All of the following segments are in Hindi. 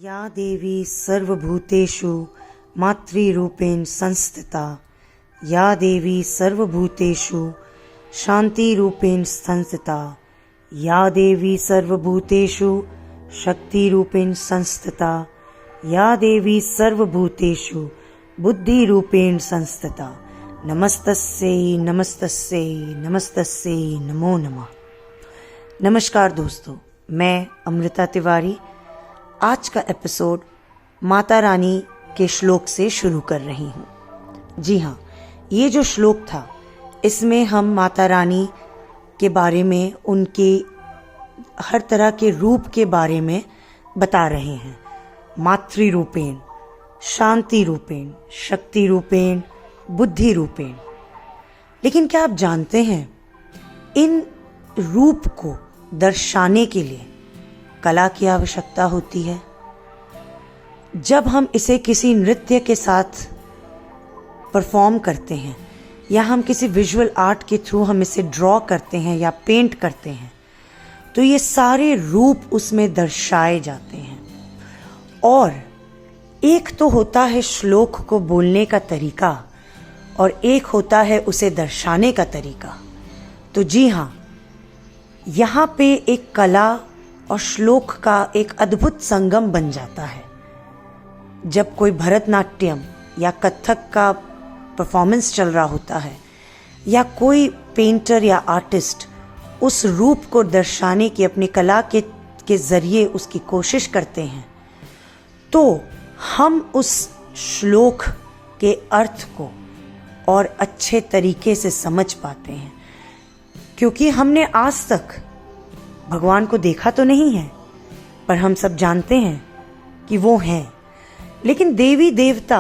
या देवी सर्वभूतेषु मातृरूपेण संस्थिता या देवी सर्वभूतेषु शांतिरूपेण संस्थिता या देवी सर्वभूतेषु शक्तिरूपेण संस्थिता या देवी सर्वभूतेषु बुद्धिरूपेण संस्थिता नमस्तस्यै नमस्तस्यै नमस्तस्यै नमो नमः। नमस्कार दोस्तों, मैं अमृता तिवारी आज का एपिसोड माता रानी के श्लोक से शुरू कर रही हूँ। जी हाँ, ये जो श्लोक था इसमें हम माता रानी के बारे में, उनके हर तरह के रूप के बारे में बता रहे हैं। मातृ रूपेण, शांति रूपेण, शक्ति रूपेण, बुद्धि रूपेण। लेकिन क्या आप जानते हैं, इन रूप को दर्शाने के लिए कला की आवश्यकता होती है। जब हम इसे किसी नृत्य के साथ परफॉर्म करते हैं या हम किसी विजुअल आर्ट के थ्रू हम इसे ड्रॉ करते हैं या पेंट करते हैं, तो ये सारे रूप उसमें दर्शाए जाते हैं। और एक तो होता है श्लोक को बोलने का तरीका और एक होता है उसे दर्शाने का तरीका। तो जी हाँ, यहाँ पे एक कला और श्लोक का एक अद्भुत संगम बन जाता है। जब कोई भरतनाट्यम या कथक का परफॉर्मेंस चल रहा होता है या कोई पेंटर या आर्टिस्ट उस रूप को दर्शाने की अपनी कला के जरिए उसकी कोशिश करते हैं, तो हम उस श्लोक के अर्थ को और अच्छे तरीके से समझ पाते हैं। क्योंकि हमने आज तक भगवान को देखा तो नहीं है, पर हम सब जानते हैं कि वो हैं। लेकिन देवी देवता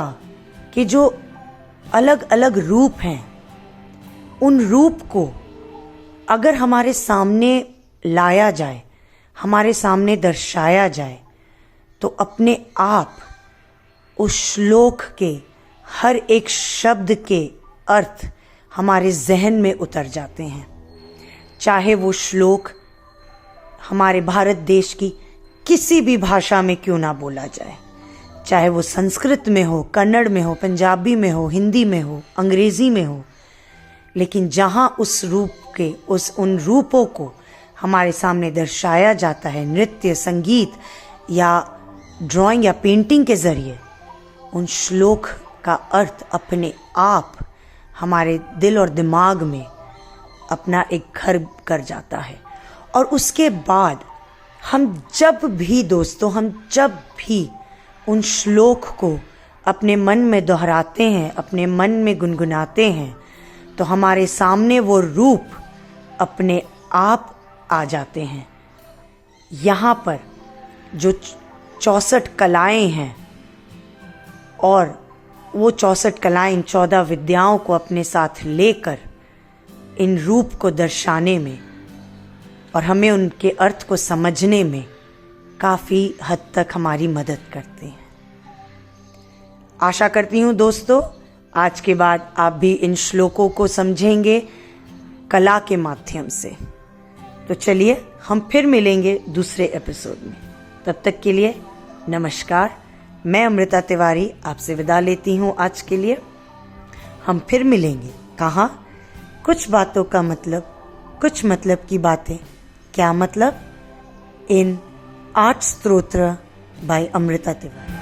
के जो अलग अलग रूप हैं, उन रूप को अगर हमारे सामने लाया जाए, हमारे सामने दर्शाया जाए, तो अपने आप उस श्लोक के हर एक शब्द के अर्थ हमारे जहन में उतर जाते हैं। चाहे वो श्लोक हमारे भारत देश की किसी भी भाषा में क्यों ना बोला जाए, चाहे वो संस्कृत में हो, कन्नड़ में हो, पंजाबी में हो, हिंदी में हो, अंग्रेजी में हो, लेकिन जहाँ उस रूप के उन रूपों को हमारे सामने दर्शाया जाता है नृत्य, संगीत या ड्राइंग या पेंटिंग के जरिए, उन श्लोक का अर्थ अपने आप हमारे दिल और दिमाग में अपना एक घर कर जाता है। और उसके बाद हम जब भी उन श्लोक को अपने मन में दोहराते हैं, अपने मन में गुनगुनाते हैं, तो हमारे सामने वो रूप अपने आप आ जाते हैं। यहाँ पर जो 64 कलाएं हैं, और वो 64 कलाएं इन 14 विद्याओं को अपने साथ लेकर इन रूप को दर्शाने में और हमें उनके अर्थ को समझने में काफ़ी हद तक हमारी मदद करते हैं। आशा करती हूँ दोस्तों, आज के बाद आप भी इन श्लोकों को समझेंगे कला के माध्यम से। तो चलिए हम फिर मिलेंगे दूसरे एपिसोड में। तब तक के लिए नमस्कार। मैं अमृता तिवारी आपसे विदा लेती हूँ आज के लिए। हम फिर मिलेंगे। कहाँ? कुछ बातों का मतलब, कुछ मतलब की बातें। क्या मतलब? इन 8 स्तोत्र बाय अमृता तिवारी।